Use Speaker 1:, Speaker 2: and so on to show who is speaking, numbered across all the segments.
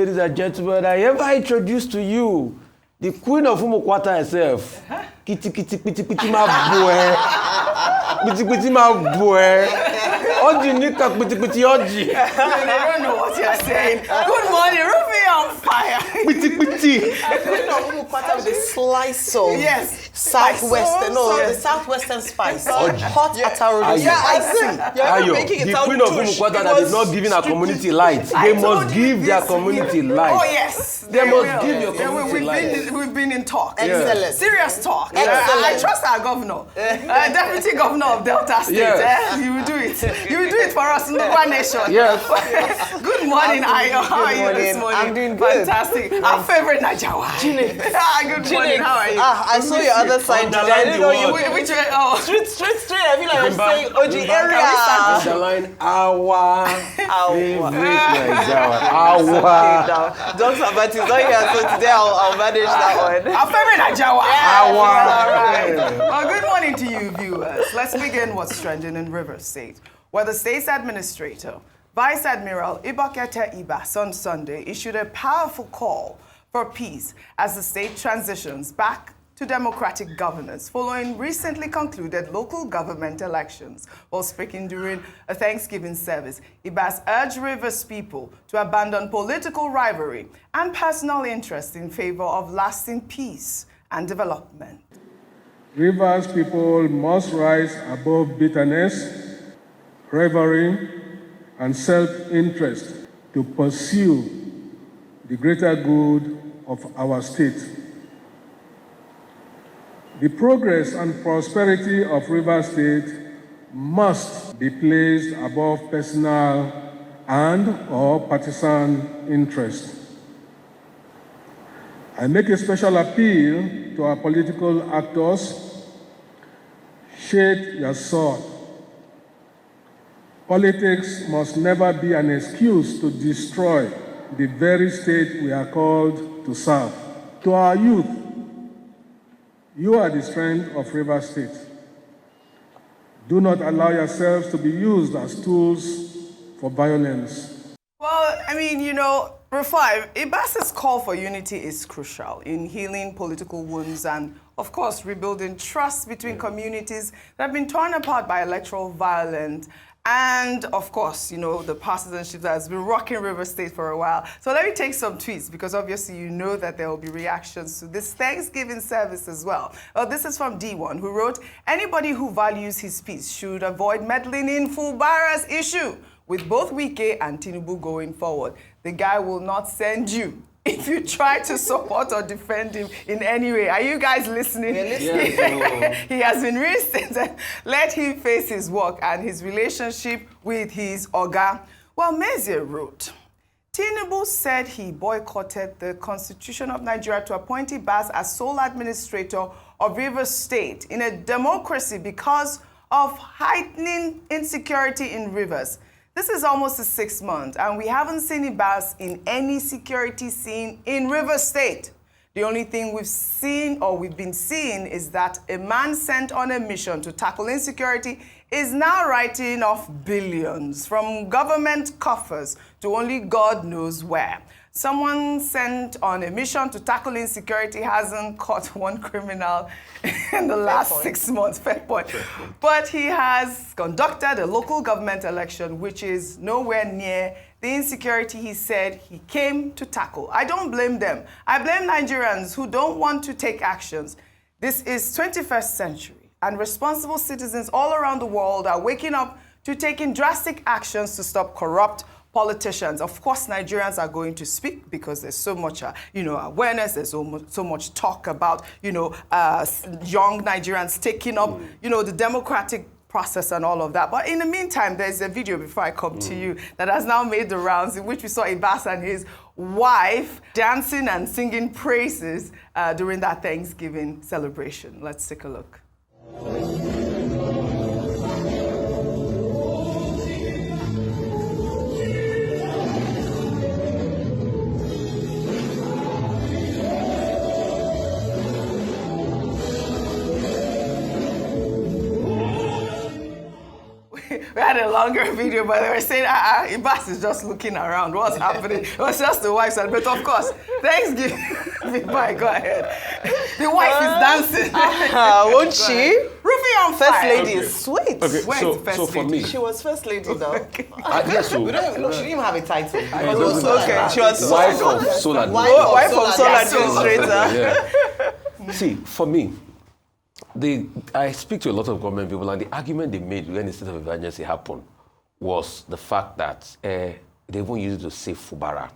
Speaker 1: ladies and gentlemen, I ever introduce to you the Queen of Umukwata herself. Kitty kitty kitty kitty my boy. Kitty kitty my boy. Oji nika kitty kitty Oji.
Speaker 2: I don't know what you're saying. Good morning, Rufi on fire.
Speaker 1: Kitty kitty.
Speaker 3: Queen of Umukwata with a slice of southwestern, the southwestern spice. Hot ataro.
Speaker 1: Ayo, the Queen of Umukwata that is not giving our community light. They must give their community light.
Speaker 2: Oh yes.
Speaker 1: They must give your community light.
Speaker 2: We've been in talk.
Speaker 3: Excellent.
Speaker 2: Serious talk.
Speaker 3: Excellent.
Speaker 2: I trust our governor, Deputy Governor of Delta State. You will do it. You will do it for us in the One Nation.
Speaker 1: Yes.
Speaker 2: Good morning, Ayo. How are you this morning?
Speaker 3: I'm doing good.
Speaker 2: Fantastic. Our favorite Najawa. Good morning. How are you?
Speaker 3: I saw your other side today. I didn't know you.
Speaker 2: Which way? Oh.
Speaker 3: Straight. I feel like I'm saying Oji area.
Speaker 1: Underline our favorite Najawa.
Speaker 3: Don't about it. Not here, so today I'll manage that one.
Speaker 2: Our favorite Najawa.
Speaker 1: Our.
Speaker 2: Well, good morning to you, viewers. Let's begin what's trending in Rivers State, where the state's administrator, Vice Admiral Ibok-Ete Ibas, on Sunday issued a powerful call for peace as the state transitions back to democratic governance following recently concluded local government elections. While speaking during a Thanksgiving service, Ibas urged Rivers people to abandon political rivalry and personal interest in favor of lasting peace and development.
Speaker 4: Rivers people must rise above bitterness, rivalry, and self-interest to pursue the greater good of our state. The progress and prosperity of Rivers State must be placed above personal and/or partisan interest. I make a special appeal to our political actors: shade your sword. Politics must never be an excuse to destroy the very state we are called to serve. To our youth, you are the strength of Rivers State. Do not allow yourselves to be used as tools for violence.
Speaker 2: Well, I mean, Rufai, Ibas's call for unity is crucial in healing political wounds and, of course, rebuilding trust between communities that have been torn apart by electoral violence. And, of course, the partisanship that has been rocking River State for a while. So let me take some tweets, because obviously you know that there will be reactions to this Thanksgiving service as well. This is from D1, who wrote, anybody who values his peace should avoid meddling in Fubara's issue with both Wike and Tinubu going forward. The guy will not send you if you try to support or defend him in any way. Are you guys listening?
Speaker 3: We're listening.
Speaker 2: He has been reinstated. Let him face his work and his relationship with his Oga. Well, Mezie wrote, Tinubu said he boycotted the Constitution of Nigeria to appoint Ibas as sole administrator of Rivers State in a democracy because of heightening insecurity in Rivers. This is almost the 6th month, and we haven't seen Ibas in any security scene in Rivers State. The only thing we've been seeing is that a man sent on a mission to tackle insecurity is now writing off billions from government coffers to only God knows where. Someone sent on a mission to tackle insecurity hasn't caught one criminal in the last 6 months. Fair point. But he has conducted a local government election, which is nowhere near the insecurity he said he came to tackle. I don't blame them. I blame Nigerians who don't want to take actions. This is 21st century, and responsible citizens all around the world are waking up to taking drastic actions to stop corrupt politicians. Of course, Nigerians are going to speak because there's so much, awareness. There's so much talk about, young Nigerians taking up, the democratic process and all of that. But in the meantime, there's a video before I come to you that has now made the rounds in which we saw Ibas and his wife dancing and singing praises during that Thanksgiving celebration. Let's take a look. We had had a longer video, but they were saying, Ibas is just looking around. What's happening? It was just the wife's side. But of course, Thanksgiving. Bye, go ahead. The wife is dancing.
Speaker 3: Won't she?
Speaker 2: Rufy on
Speaker 3: First
Speaker 2: fire.
Speaker 3: lady is sweet.
Speaker 1: Okay,
Speaker 2: Where's
Speaker 1: for me,
Speaker 3: She was first lady though.
Speaker 1: yes, so
Speaker 3: We don't, no, she didn't even have a title.
Speaker 2: Okay, she was
Speaker 1: wife of Solar.
Speaker 3: Wife of Solar
Speaker 2: Administrator.
Speaker 1: Yeah. See, for me, I speak to a lot of government people, and the argument they made when the state of emergency happened was the fact that they even used to say Fubara.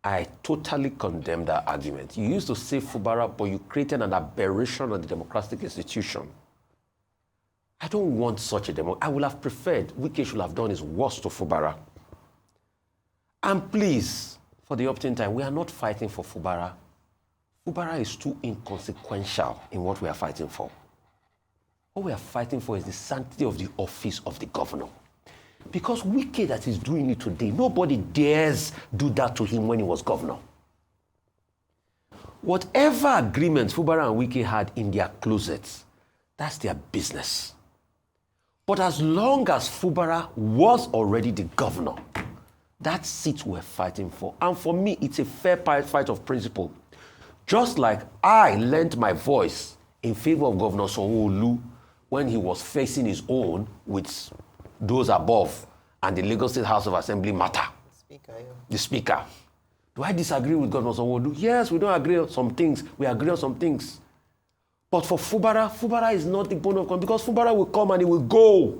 Speaker 1: I totally condemn that argument. You used to say Fubara, but you created an aberration on the democratic institution. I don't want such a demo. I would have preferred Wike should have done his worst to Fubara. And please, for the opportune time, we are not fighting for Fubara. Fubara is too inconsequential in what we are fighting for. What we are fighting for is the sanctity of the office of the governor. Because Wike that is doing it today, nobody dares do that to him when he was governor. Whatever agreements Fubara and Wike had in their closets, that's their business. But as long as Fubara was already the governor, that seat we're fighting for. And for me, it's a fair fight of principle. Just like I lent my voice in favor of Governor Sanwo-Olu when he was facing his own with those above and the Lagos State House of Assembly matter. The speaker. Do I disagree with Governor Sanwo-Olu? Yes, we don't agree on some things. We agree on some things. But for Fubara is not the bone of contention because Fubara will come and he will go.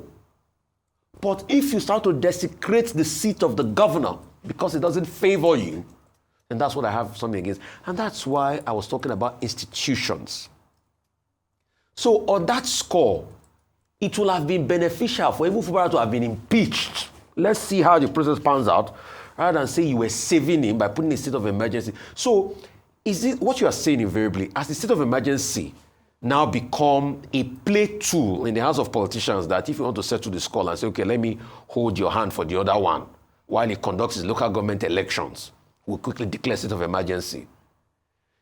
Speaker 1: But if you start to desecrate the seat of the governor because it doesn't favor you, then that's what I have something against. And that's why I was talking about institutions. So on that score, it will have been beneficial for even Fubara to have been impeached. Let's see how the process pans out, rather than say you were saving him by putting a state of emergency. So is it what you are saying invariably, as the state of emergency now become a play tool in the hands of politicians that if you want to settle the score and say, okay, let me hold your hand for the other one while he conducts his local government elections, we'll quickly declare state of emergency.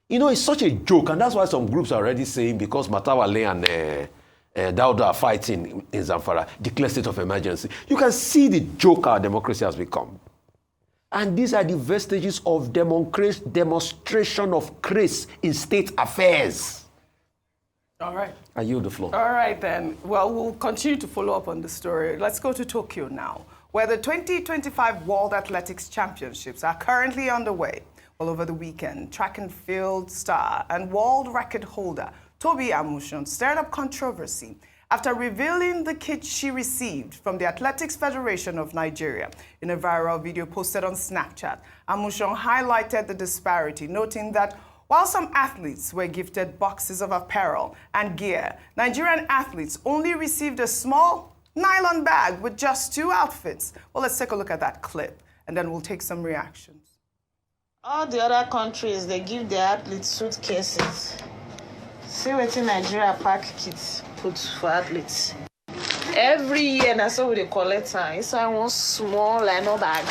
Speaker 1: You know, it's such a joke, and that's why some groups are already saying because Matawale and Dauda are fighting in Zamfara, declare state of emergency. You can see the joke our democracy has become. And these are the vestiges of demonstration of grace in state affairs.
Speaker 2: All right.
Speaker 1: I yield the floor.
Speaker 2: All right, then. Well, we'll continue to follow up on the story. Let's go to Tokyo now, where the 2025 World Athletics Championships are currently underway. Well, over the weekend, track and field star and world record holder Tobi Amusan stirred up controversy after revealing the kit she received from the Athletics Federation of Nigeria. In a viral video posted on Snapchat, Amusan highlighted the disparity, noting that while some athletes were gifted boxes of apparel and gear, Nigerian athletes only received a small nylon bag with just 2 outfits. Well, let's take a look at that clip, and then we'll take some reactions.
Speaker 5: All the other countries, they give their athletes suitcases. See what in Nigeria pack kits put for athletes. Every year, that's how they collect time. It's one small lino bag.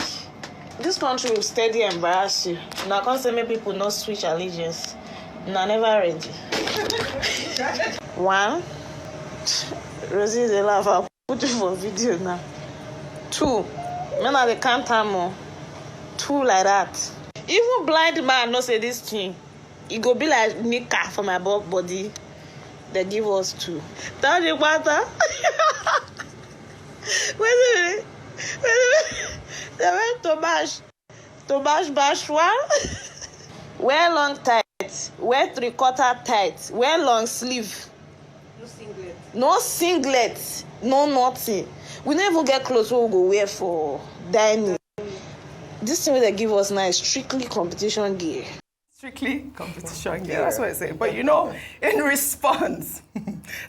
Speaker 5: This country will steady embarrass you. Now, can't say many people not switch allegiance. Now, never ready. 1, Rosie is a laugh. I'll put you for video now. 2, men are the can't time. 2 like that. Even blind man not say this thing. It go be like Nika for my body. They give us 2. Tell you what? Wait a minute. They went to bash one. Wear long tights. Wear 3/4 tights. Wear long sleeve. No singlet. No nothing. We don't even get clothes we go wear for dining. This thing they give us now is strictly competition gear.
Speaker 2: Strictly competition gear, that's what I say. But you know, in response,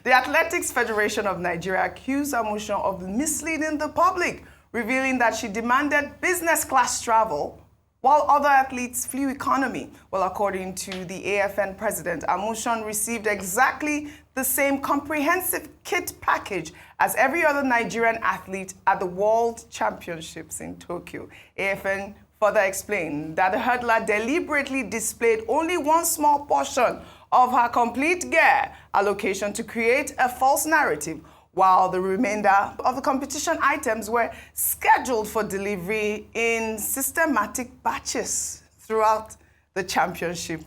Speaker 2: the Athletics Federation of Nigeria accused Amusan of misleading the public, revealing that she demanded business class travel while other athletes flew economy. Well, according to the AFN president, Amusan received exactly the same comprehensive kit package as every other Nigerian athlete at the World Championships in Tokyo. AFN further explained that the hurdler deliberately displayed only one small portion of her complete gear allocation to create a false narrative, while the remainder of the competition items were scheduled for delivery in systematic batches throughout the championship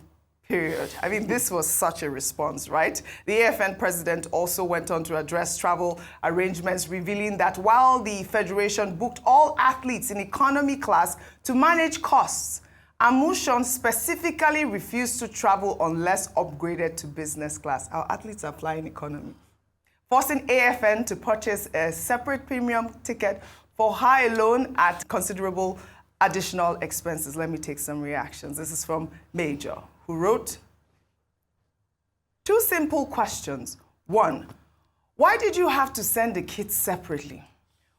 Speaker 2: period. I mean, this was such a response, right? The AFN president also went on to address travel arrangements, revealing that while the federation booked all athletes in economy class to manage costs, Amusan specifically refused to travel unless upgraded to business class. Our athletes are flying economy, forcing AFN to purchase a separate premium ticket for high alone at considerable additional expenses. Let me take some reactions. This is from Major, who wrote, 2 simple questions. 1, why did you have to send the kids separately?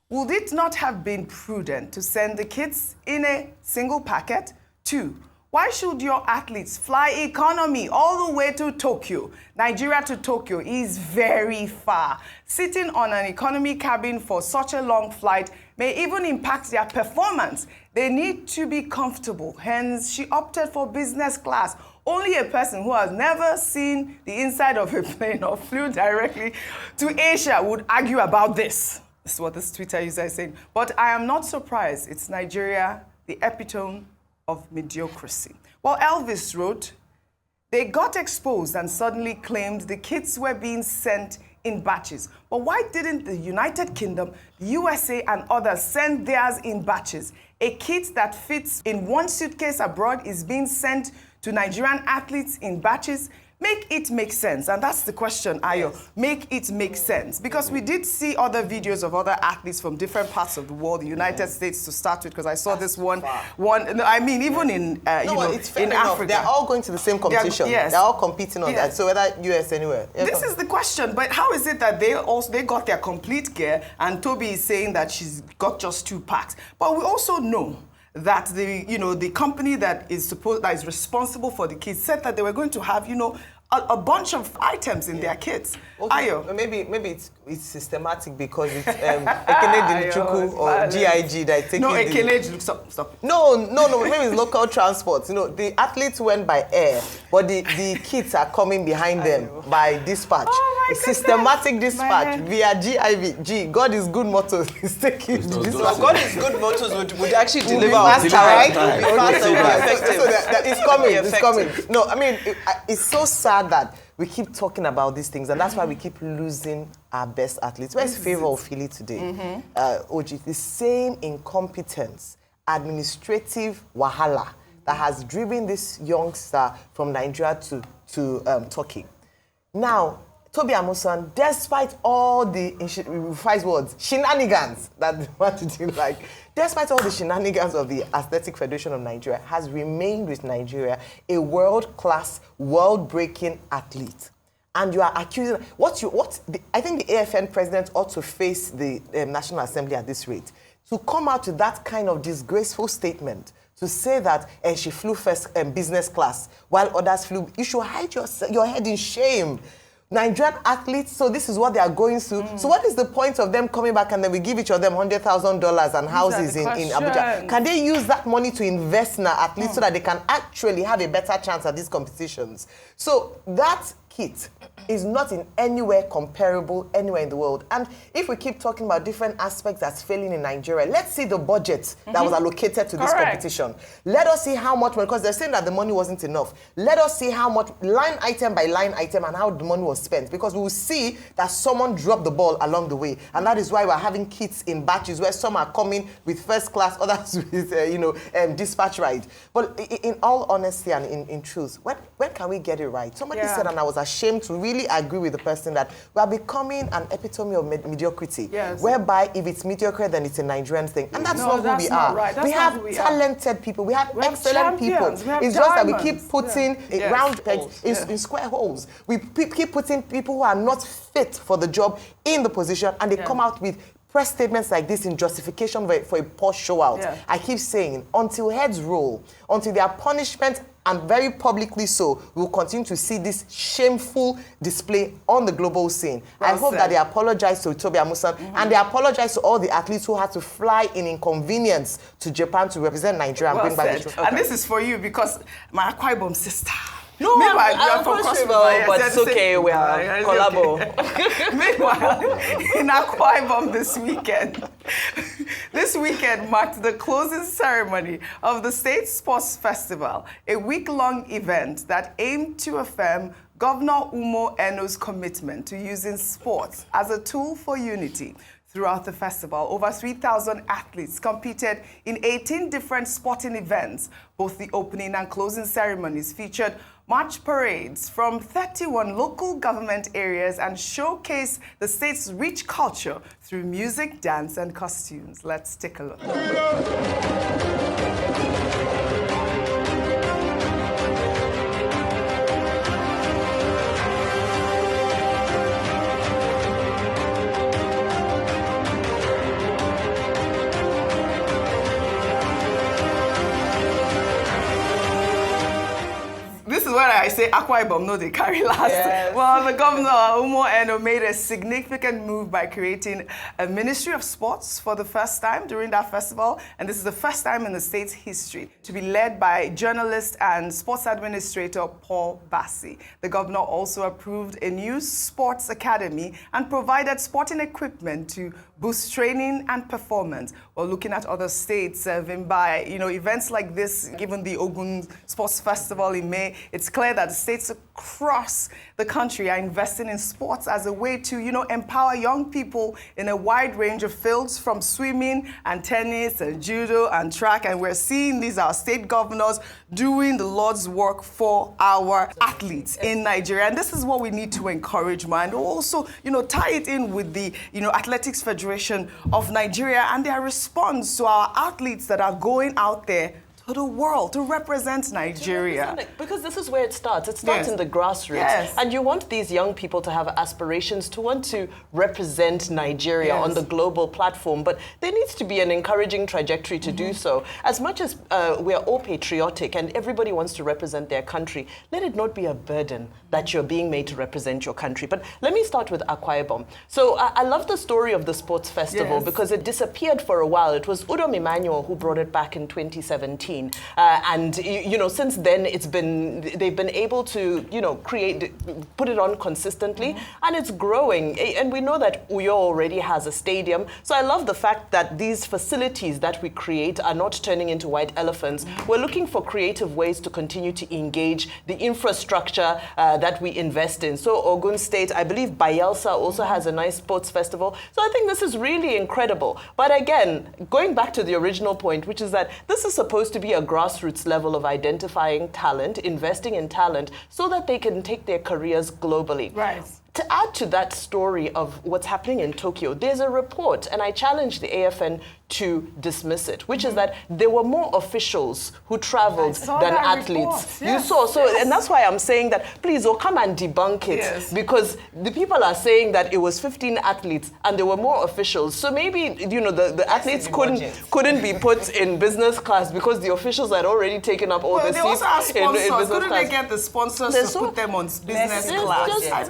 Speaker 2: Would it not have been prudent to send the kids in a single packet? 2, why should your athletes fly economy all the way to Tokyo? Nigeria to Tokyo is very far. Sitting on an economy cabin for such a long flight may even impact their performance. They need to be comfortable. Hence, she opted for business class. Only a person who has never seen the inside of a plane or flew directly to Asia would argue about this. This is what this Twitter user is saying. But I am not surprised. It's Nigeria, the epitome of mediocrity. Well, Elvis wrote, they got exposed and suddenly claimed the kids were being sent in batches. But why didn't the United Kingdom, the USA, and others send theirs in batches? A kit that fits in one suitcase abroad is being sent to Nigerian athletes in batches. Make it make sense. And that's the question, Ayo. Yes. Make it make sense. Because we did see other videos of other athletes from different parts of the world, the United States to start with, because I saw this one, I mean, even in,
Speaker 3: it's
Speaker 2: in Africa.
Speaker 3: They're all going to the same competition. They're all competing on that. So whether US anywhere.
Speaker 2: This is the question. But how is it that they got their complete gear and Tobi is saying that she's got just 2 packs? But we also know that the company that is responsible for the kids said that they were going to have, a bunch of items in their kits.
Speaker 3: Okay. Ayo. Maybe it's systematic because it's Ekene Dilichuku or GIG that taking
Speaker 2: Ekene stop.
Speaker 3: No, maybe it's local transport. The athletes went by air, but the kits are coming behind them by dispatch. It's systematic dispatch via GIG. God is good motors is taking dispatch.
Speaker 6: God is good motors would actually deliver
Speaker 3: faster, right?
Speaker 6: It's
Speaker 3: coming. No, I mean it's so sad that we keep talking about these things, and that's why we keep losing our best athletes. Where's Favor Ofili today? Oji, the same incompetence, administrative wahala that has driven this youngster from Nigeria to Turkey. Now, Tobi Amusan, despite all the shenanigans that what did you like? Despite all the shenanigans of the Athletic Federation of Nigeria, has remained with Nigeria a world-class, world-breaking athlete. And you are accusing I think the AFN president ought to face the National Assembly at this rate to come out with that kind of disgraceful statement. To say that she flew first business class while others flew, you should hide your head in shame. Nigerian athletes, so this is what they are going through. So what is the point of them coming back and then we give each of them $100,000 and houses in Abuja? Can they use that money to invest in our athletes so that they can actually have a better chance at these competitions? So that kit is not in anywhere comparable anywhere in the world. And if we keep talking about different aspects that's failing in Nigeria, let's see the budget that was allocated to this competition. Let us see how much, because they're saying that the money wasn't enough. Let us see how much, line item by line item, and how the money was spent, because we will see that someone dropped the ball along the way. And that is why we're having kits in batches where some are coming with first class, others with dispatch ride. But in all honesty and in truth, when can we get it right? Somebody said, and I was ashamed to really agree with the person, that we are becoming an epitome of mediocrity, whereby if it's mediocre, then it's a Nigerian thing. And that's not who we are. Right. We have talented people. We have excellent people. It's just that we keep putting round pegs in square holes. We keep putting people who are not fit for the job in the position, and they come out with press statements like this in justification for a poor show out. I keep saying, until heads roll, until their punishment, and very publicly so, we'll continue to see this shameful display on the global scene. I hope that they apologize to Tobi Amusan, and they apologize to all the athletes who had to fly in inconvenience to Japan to represent Nigeria and bring back the trophy.
Speaker 2: And this is for you, because my Akwa Ibom sister,
Speaker 6: No,
Speaker 2: Meanwhile, you are from
Speaker 6: Cross
Speaker 2: Cross
Speaker 6: River,
Speaker 2: River, yes,
Speaker 6: but
Speaker 2: yes,
Speaker 6: it's okay. We are
Speaker 2: it's
Speaker 6: collabo.
Speaker 2: okay. Meanwhile, in Akwa Ibom this weekend marked the closing ceremony of the State Sports Festival, a week-long event that aimed to affirm Governor Umo Eno's commitment to using sports as a tool for unity. Throughout the festival, over 3,000 athletes competed in 18 different sporting events. Both the opening and closing ceremonies featured march parades from 31 local government areas and showcased the state's rich culture through music, dance, and costumes. Let's take a look. This is what I say, Akwa Ibom, no, they carry last.
Speaker 3: Yes.
Speaker 2: Well, the governor, Umo Eno, made a significant move by creating a Ministry of Sports for the first time during that festival. And this is the first time in the state's history to be led by journalist and sports administrator Paul Bassi. The governor also approved a new sports academy and provided sporting equipment to boost training and performance. Well, looking at other states serving by, events like this, given the Ogun Sports Festival in May, it's clear that the states across the country are investing in sports as a way to, empower young people in a wide range of fields, from swimming and tennis and judo and track. And we're seeing these, our state governors, doing the Lord's work for our athletes in Nigeria. And this is what we need to encourage, man. And also, tie it in with the, Athletics Federation of Nigeria and their response to our athletes that are going out there to the world to represent Nigeria.
Speaker 6: Because this is where it starts. It starts in the grassroots.
Speaker 2: Yes.
Speaker 6: And you want these young people to have aspirations to want to represent Nigeria on the global platform. But there needs to be an encouraging trajectory to do so. As much as we're all patriotic and everybody wants to represent their country, let it not be a burden that you're being made to represent your country. But let me start with Akwa Ibom. So I love the story of the sports festival because it disappeared for a while. It was Udom Emmanuel who brought it back in 2017. And since then they've been able to put it on consistently, and it's growing. And we know that Uyo already has a stadium, so I love the fact that these facilities that we create are not turning into white elephants. We're looking for creative ways to continue to engage the infrastructure that we invest in. So Ogun State, I believe Bayelsa also has a nice sports festival. So I think this is really incredible. But again, going back to the original point, which is that this is supposed to be a grassroots level of identifying talent, investing in talent, so that they can take their careers globally.
Speaker 2: Right.
Speaker 6: To add to that story of what's happening in Tokyo, there's a report, and I challenge the AFN to dismiss it, which is that there were more officials who traveled than athletes.
Speaker 2: Yes.
Speaker 6: You saw, and that's why I'm saying that, please, come and debunk it, because the people are saying that it was 15 athletes and there were more officials. So maybe, the athletes couldn't be put in business class because the officials had already taken up all the seats in business class.
Speaker 2: Couldn't they get the sponsors to put them on business class?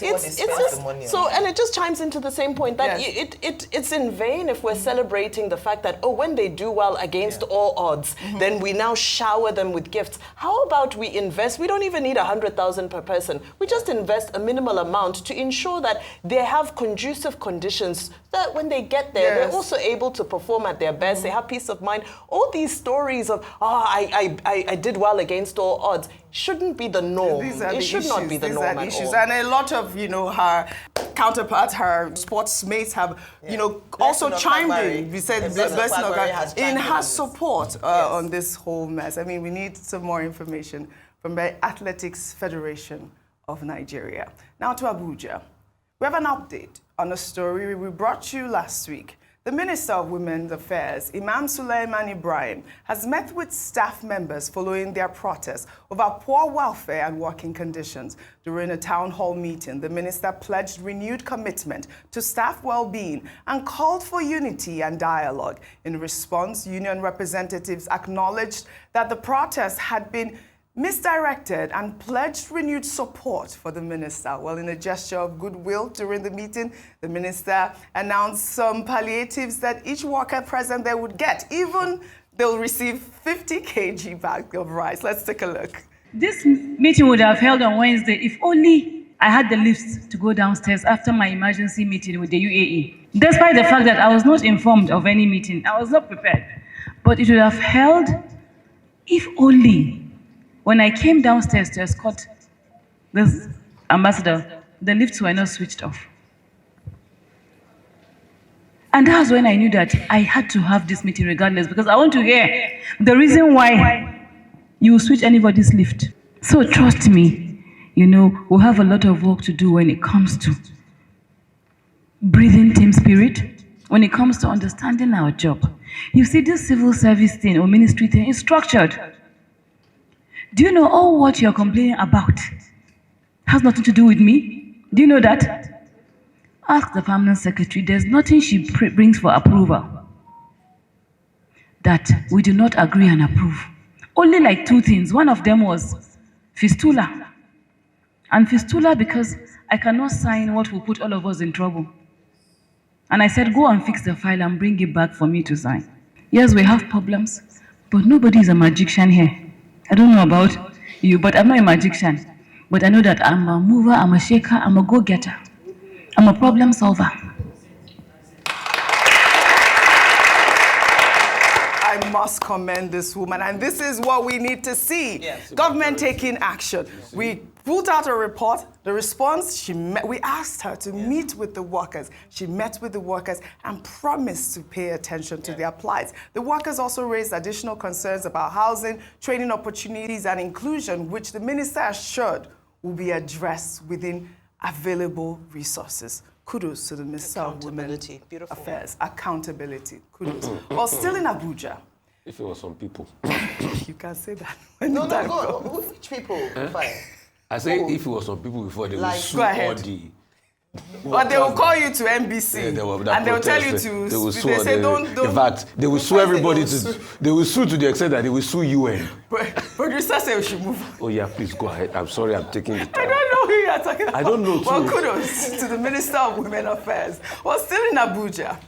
Speaker 6: And it just chimes into the same point that it's in vain if we're celebrating the fact that, when they do well against all odds, then we now shower them with gifts. How about we invest? We don't even need 100,000 per person. We just invest a minimal amount to ensure that they have conducive conditions, that when they get there, they're also able to perform at their best. They have peace of mind. All these stories of, I did well against all odds, shouldn't be the norm. It should not be the norm at all.
Speaker 2: And a lot of, her counterparts, her sports mates have, also chimed in. We said Blessing in her support on this whole mess. I mean, we need some more information from the Athletics Federation of Nigeria. Now to Abuja. We have an update on a story we brought you last week. The Minister of Women's Affairs, Imam Suleiman Ibrahim, has met with staff members following their protests over poor welfare and working conditions. During a town hall meeting, the minister pledged renewed commitment to staff well-being and called for unity and dialogue. In response, union representatives acknowledged that the protests had been misdirected and pledged renewed support for the minister. Well, in a gesture of goodwill during the meeting, the minister announced some palliatives that each worker present there would get. Even they'll receive 50 kg bag of rice. Let's take a look.
Speaker 7: This meeting would have held on Wednesday if only I had the lift to go downstairs after my emergency meeting with the UAE. Despite the fact that I was not informed of any meeting, I was not prepared. But it would have held if only when I came downstairs to escort this ambassador, the lifts were not switched off. And that's when I knew that I had to have this meeting regardless, because I want to hear the reason why you switch anybody's lift. So trust me, we'll have a lot of work to do when it comes to breathing team spirit, when it comes to understanding our job. You see, this civil service thing or ministry thing is structured. Do you know all what you're complaining about has nothing to do with me? Do you know that? Ask the permanent secretary. There's nothing she brings for approval that we do not agree and approve. Only like 2 things. One of them was fistula. And fistula because I cannot sign what will put all of us in trouble. And I said, go and fix the file and bring it back for me to sign. Yes, we have problems, but nobody is a magician here. I don't know about you, but I'm not a magician. But I know that I'm a mover, I'm a shaker, I'm a go-getter. I'm a problem solver.
Speaker 2: I must commend this woman, and this is what we need to see. Yes. Government taking action. We put out a report. The response, we asked her to meet with the workers. She met with the workers and promised to pay attention to their plights. The workers also raised additional concerns about housing, training opportunities, and inclusion, which the minister assured will be addressed within available resources. Kudos to the Minister of Women Affairs. Accountability. Kudos. Well, still in Abuja.
Speaker 1: If it was some people.
Speaker 2: You can't say that.
Speaker 3: No, go. Which people?
Speaker 1: I say if it was some people before, they would sue all the...
Speaker 2: But they will call you to NBC and they will tell you to...
Speaker 1: They will sue.
Speaker 2: They say don't...
Speaker 1: In fact, they will sue everybody. They will sue to the extent that they will sue UN.
Speaker 2: Producer said we should move.
Speaker 1: Oh yeah, please go ahead. I'm sorry, I'm taking the time.
Speaker 2: I don't know who you are talking about.
Speaker 1: I don't know too.
Speaker 2: Well, kudos to the Minister of Women Affairs. Well, still in Abuja,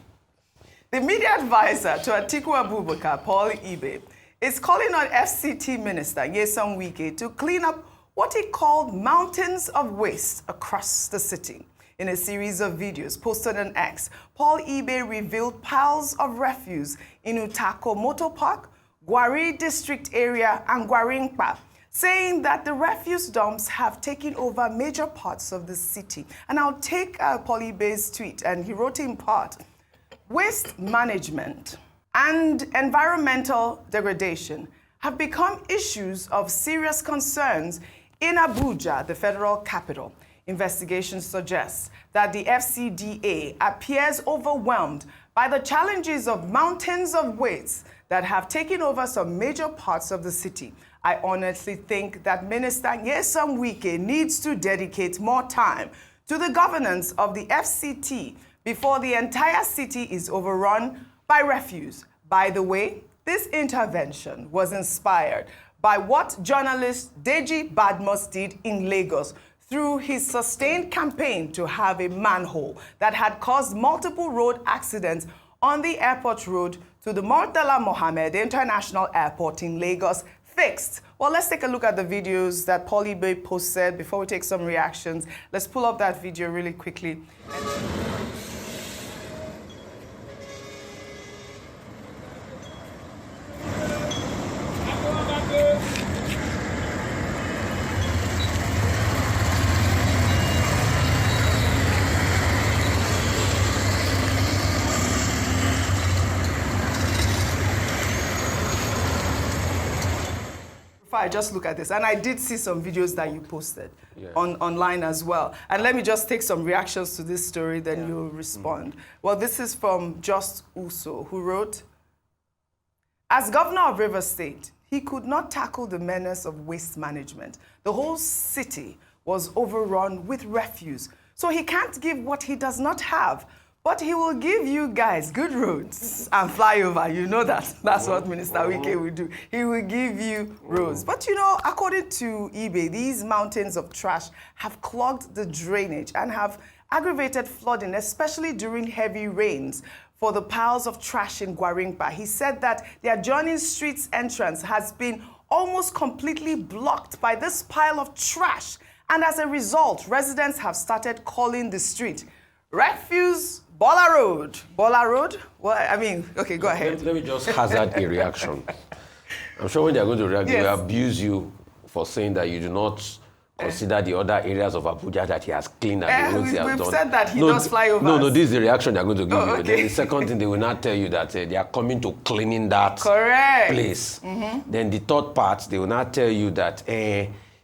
Speaker 2: the media advisor to Atiku Abubakar, Paul Ibe, is calling on FCT Minister Nyesom Wike to clean up what he called mountains of waste across the city. In a series of videos posted on X, Paul Ibe revealed piles of refuse in Utako Motor Park, Gwari District area, and Gwaringpa, saying that the refuse dumps have taken over major parts of the city. And I'll take Paul Ibe's tweet, and he wrote in part, waste management and environmental degradation have become issues of serious concerns in Abuja, the federal capital. Investigations suggest that the FCDA appears overwhelmed by the challenges of mountains of waste that have taken over some major parts of the city. I honestly think that Minister Nyesom Wike needs to dedicate more time to the governance of the FCT before the entire city is overrun by refuse. By the way, this intervention was inspired by what journalist Deji Badmus did in Lagos through his sustained campaign to have a manhole that had caused multiple road accidents on the airport road to the Murtala Mohammed International Airport in Lagos fixed. Well, let's take a look at the videos that Paul Ibe posted before we take some reactions. Let's pull up that video really quickly. I just look at this, and I did see some videos that you posted online as well. And let me just take some reactions to this story, then you'll respond. Well, this is from Just Uso, who wrote, as governor of Rivers State, he could not tackle the menace of waste management. The whole city was overrun with refuse. So he can't give what he does not have. But he will give you guys good roads and flyover. You know that. That's what Minister Wike will do. He will give you roads. But you know, according to eBay, these mountains of trash have clogged the drainage and have aggravated flooding, especially during heavy rains, for the piles of trash in Gwaringpa. He said that the adjoining street's entrance has been almost completely blocked by this pile of trash. And as a result, residents have started calling the street Refuse Bola Road. Bola Road? Well, I mean, okay, go ahead.
Speaker 1: Let me just hazard a reaction. I'm sure when they're going to react, they will abuse you for saying that you do not consider the other areas of Abuja that he has cleaned and the roads he has done.
Speaker 2: We've said that he does flyovers.
Speaker 1: No, this is the reaction they're going to give you.
Speaker 2: Okay.
Speaker 1: Then the second thing, they will not tell you that they are coming to cleaning that place. Then the third part, they will not tell you that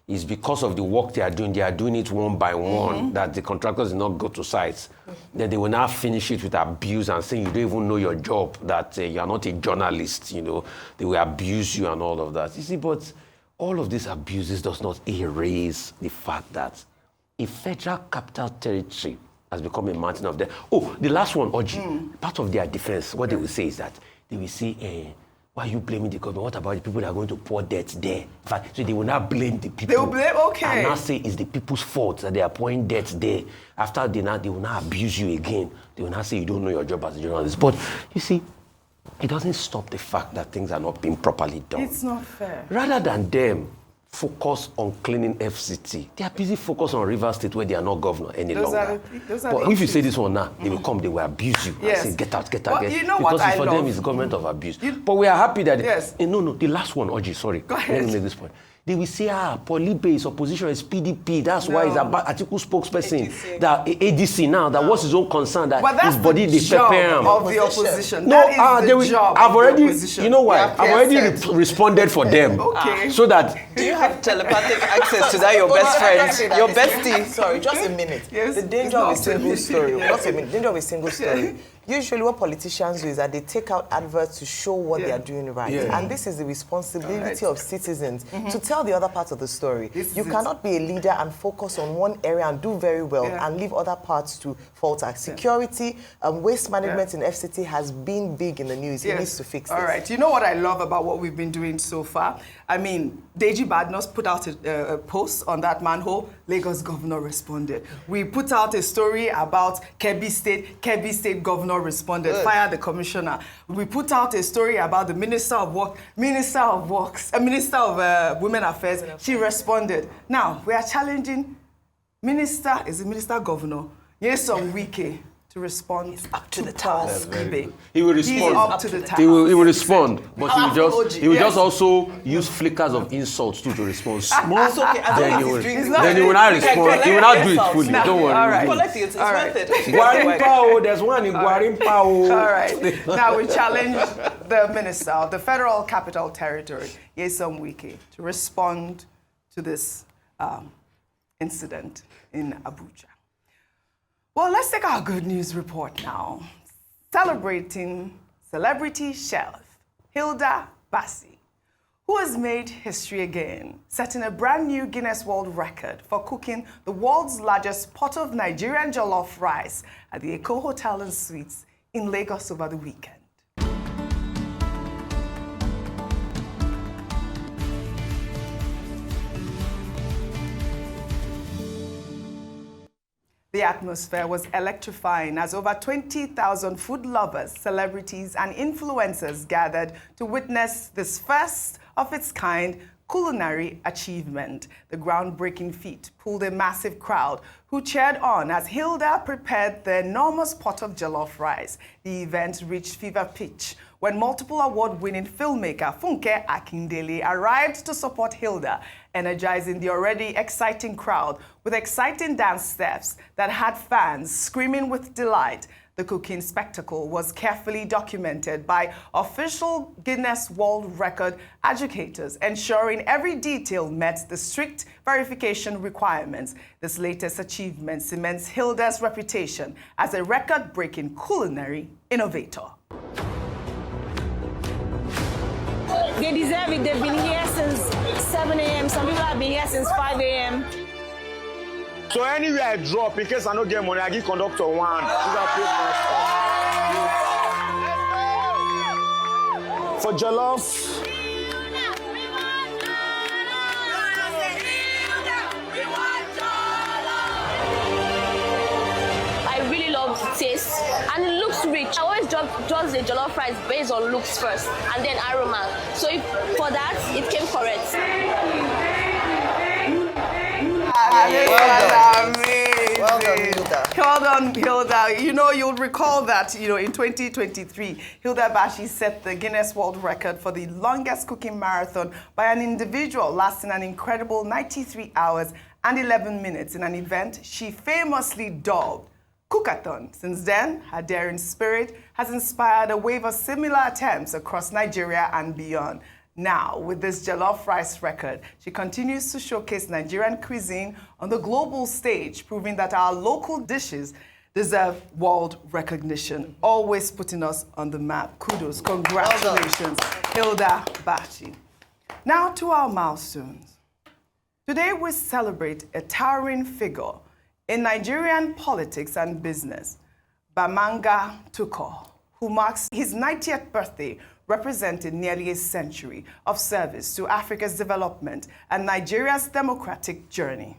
Speaker 1: it's because of the work they are doing it one by one, that the contractors did not go to sites. Then they will now finish it with abuse and saying you don't even know your job, that you are not a journalist, you know. They will abuse you and all of that. You see, but all of these abuses does not erase the fact that a federal capital territory has become a mountain of death. Oh, the last one, Oji, part of their defense, what they will say is that they will say, why are you blaming the government? What about the people that are going to pour debt there? In fact, so they will not blame the people.
Speaker 2: They will blame, okay.
Speaker 1: And now say it's the people's fault that they are pouring debt there. After they will not abuse you again. They will not say you don't know your job as a journalist. But you see, it doesn't stop the fact that things are not being properly done.
Speaker 2: It's not fair.
Speaker 1: Rather than them focus on cleaning FCT, they are busy focused on River State where they are not governor any longer. But if you say this one now, they will come, they will abuse you and say, get out, get out.
Speaker 2: Well,
Speaker 1: Get.
Speaker 2: you know
Speaker 1: because
Speaker 2: what I
Speaker 1: for
Speaker 2: love?
Speaker 1: them, it's government of abuse. But we are happy that...
Speaker 2: Yes.
Speaker 1: No, the last one, Oji, sorry.
Speaker 2: Go ahead.
Speaker 1: Let me make this point. They will say, Polibe is opposition, is PDP. That's why he's about Atiku spokesperson.
Speaker 6: ADC.
Speaker 1: That ADC now, that was his own concern, that
Speaker 2: But that's
Speaker 1: his body, they
Speaker 2: the job
Speaker 1: prepare him.
Speaker 2: of the opposition.
Speaker 1: No,
Speaker 2: that is the job
Speaker 1: I've
Speaker 2: of
Speaker 1: already,
Speaker 2: the opposition.
Speaker 1: you know why?
Speaker 2: Yeah,
Speaker 1: I've already
Speaker 2: yes.
Speaker 1: responded for them.
Speaker 2: Okay.
Speaker 1: So that...
Speaker 6: Do you have telepathic access to that, your best friend, your bestie?
Speaker 3: Sorry, just a minute.
Speaker 2: Yes,
Speaker 3: The danger
Speaker 2: it's
Speaker 3: of a
Speaker 2: not
Speaker 3: single
Speaker 2: a
Speaker 3: story.
Speaker 2: minute.
Speaker 3: Just a minute. Danger of a single story. Usually what politicians do is that they take out adverts to show what they are doing right.
Speaker 1: Yeah.
Speaker 3: And this is the responsibility of citizens to tell the other part of the story. You cannot be a leader and focus on one area and do very well and leave other parts to falter. Security, waste management in FCT has been big in the news. He needs to fix this.
Speaker 2: All right. You know what I love about what we've been doing so far? I mean, Deji Badnos put out a post on that manhole. Lagos governor responded. We put out a story about Kebbi State governor responded. Fire the commissioner. We put out a story about the Minister of Women Affairs. She responded. Now, we are challenging Minister Governor Nyesom Wike to respond
Speaker 6: up to the task.
Speaker 1: He will respond.
Speaker 2: He's up to the task.
Speaker 1: He will respond, but he will
Speaker 2: Yes.
Speaker 1: just also use flickers of insults too to respond. Small,
Speaker 6: It's okay.
Speaker 1: then he will not respond. He will not do it fully.
Speaker 2: No.
Speaker 1: Don't worry.
Speaker 2: All right.
Speaker 6: Collect it, it's worth it.
Speaker 1: Gwarimpa, there's one in Gwarimpa.
Speaker 2: All right. Now we challenge the Minister of the Federal Capital Territory, Nyesom Wike, to respond to this incident in Abuja. Well, let's take our good news report now. Celebrating celebrity chef Hilda Bassi, who has made history again, setting a brand new Guinness World Record for cooking the world's largest pot of Nigerian jollof rice at the Eko Hotel and Suites in Lagos over the weekend. The atmosphere was electrifying as over 20,000 food lovers, celebrities, and influencers gathered to witness this first of its kind culinary achievement. The groundbreaking feat pulled a massive crowd who cheered on as Hilda prepared the enormous pot of jollof rice. The event reached fever pitch when multiple award-winning filmmaker Funke Akindele arrived to support Hilda, energizing the already exciting crowd with exciting dance steps that had fans screaming with delight. The cooking spectacle was carefully documented by official Guinness World Record educators, ensuring every detail met the strict verification requirements. This latest achievement cements Hilda's reputation as a record-breaking culinary innovator.
Speaker 5: They deserve it. They've been here since 7 a.m. Some people have been here since 5 a.m.
Speaker 8: So anywhere I drop, in case I don't get money, I give conductor one. For Jollof.
Speaker 5: I really love the taste and it looks rich. I always
Speaker 9: always judge the jollof rice based on looks first and then aroma. So for that, it came correct.
Speaker 3: Well done, Hilda.
Speaker 2: Well done, Hilda. You know, you'll recall that, in 2023, Hilda Bashi set the Guinness World Record for the longest cooking marathon by an individual, lasting an incredible 93 hours and 11 minutes in an event she famously dubbed Cookathon. Since then, her daring spirit has inspired a wave of similar attempts across Nigeria and beyond. Now, with this jollof rice record, she continues to showcase Nigerian cuisine on the global stage, proving that our local dishes deserve world recognition, always putting us on the map. Kudos, congratulations, Hilda Bashi. Now to our milestones. Today we celebrate a towering figure in Nigerian politics and business, Bamanga Tukur, who marks his 90th birthday, representing nearly a century of service to Africa's development and Nigeria's democratic journey.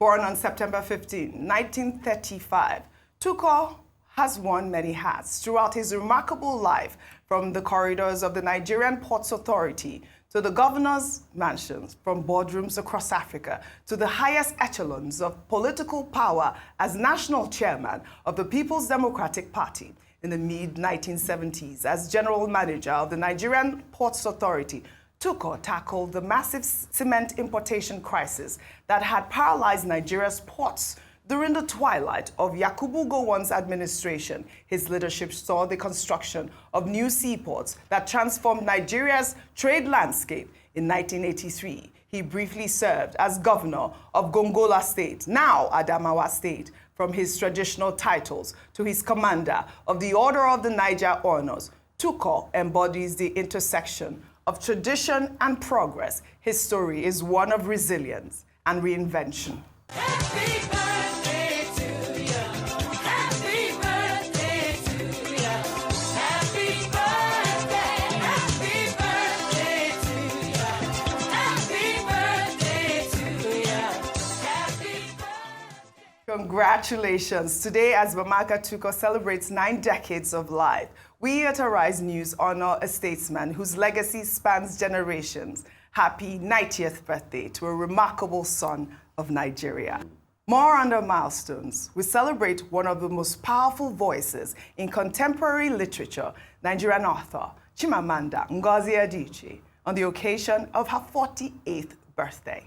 Speaker 2: Born on September 15, 1935, Tukur has worn many hats throughout his remarkable life, from the corridors of the Nigerian Ports Authority to the governor's mansions, from boardrooms across Africa to the highest echelons of political power as national chairman of the People's Democratic Party. In the mid-1970s, as general manager of the Nigerian Ports Authority, Tukur tackled the massive cement importation crisis that had paralyzed Nigeria's ports. During the twilight of Yakubu Gowon's administration, his leadership saw the construction of new seaports that transformed Nigeria's trade landscape. In 1983, he briefly served as governor of Gongola State, now Adamawa State. From his traditional titles to his commander of the Order of the Niger Honors, Tukur embodies the intersection of tradition and progress. His story is one of resilience and reinvention.
Speaker 10: Happy birthday to you. Happy birthday to you. Happy birthday. Happy birthday to you. Happy birthday to you. Happy birthday.
Speaker 2: Congratulations. Today, as Bamanga Tukur celebrates 9 decades of life, we at Arise News honor a statesman whose legacy spans generations. Happy 90th birthday to a remarkable son of Nigeria. More under milestones, we celebrate one of the most powerful voices in contemporary literature, Nigerian author Chimamanda Adichie, on the occasion of her 48th birthday.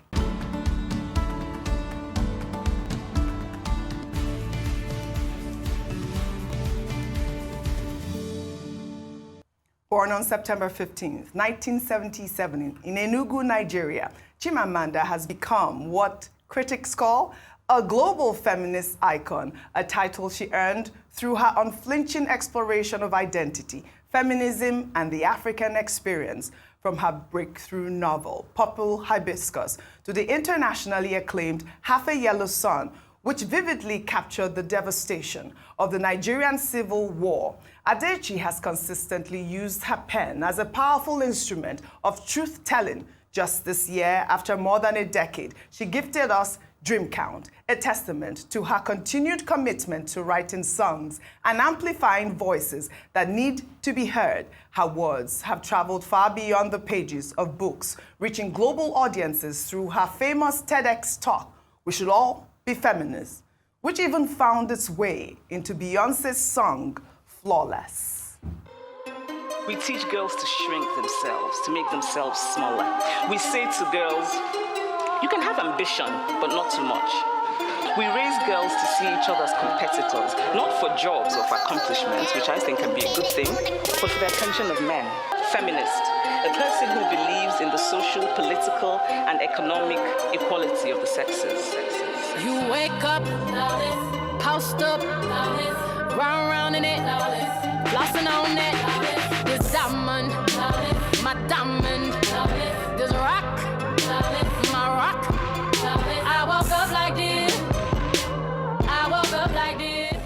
Speaker 2: Born on September 15, 1977, in Enugu, Nigeria, Chimamanda has become what critics call a global feminist icon, a title she earned through her unflinching exploration of identity, feminism, and the African experience. From her breakthrough novel, Purple Hibiscus, to the internationally acclaimed Half a Yellow Sun, which vividly captured the devastation of the Nigerian Civil War, Adichie has consistently used her pen as a powerful instrument of truth-telling. Just this year, after more than a decade, she gifted us Dream Count, a testament to her continued commitment to writing songs and amplifying voices that need to be heard. Her words have traveled far beyond the pages of books, reaching global audiences through her famous TEDx talk, "We Should All Be Feminists," which even found its way into Beyonce's song, Flawless.
Speaker 11: We teach girls to shrink themselves, to make themselves smaller. We say to girls, you can have ambition, but not too much. We raise girls to see each other as competitors, not for jobs or for accomplishments, which I think can be a good thing, but for the attention of men. Feminist, a person who believes in the social, political, and economic equality of the sexes.
Speaker 10: You wake up, post up, round in it, flossing on it. This diamond, my diamond, this rock, my rock. I woke up like this. I woke up like this.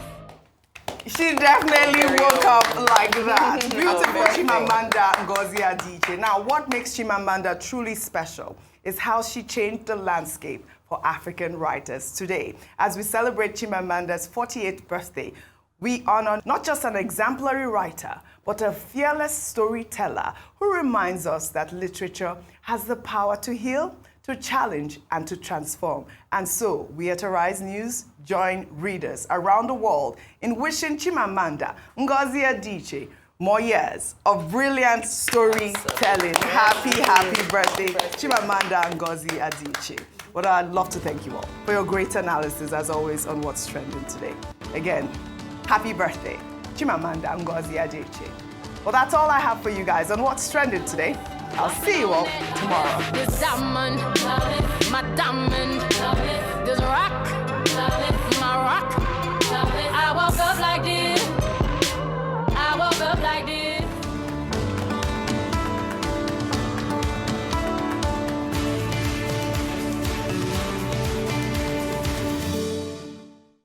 Speaker 2: She definitely woke up like that. Beautiful Chimamanda Ngozi Adichie. Now, what makes Chimamanda truly special is how she changed the landscape for African writers today. As we celebrate Chimamanda's 48th birthday, we honor not just an exemplary writer, but a fearless storyteller who reminds us that literature has the power to heal, to challenge, and to transform. And so, we at Arise News join readers around the world in wishing Chimamanda Ngozi Adichie more years of brilliant storytelling. Happy birthday, Chimamanda Ngozi Adichie. But I'd love to thank you all for your great analysis, as always, on what's trending today. Again, happy birthday, Chimamanda Ngozi Adichie. Well, that's all I have for you guys on what's trending today. I'll see you all tomorrow.
Speaker 10: This diamond, my diamond, this rock, my rock. I woke up like this.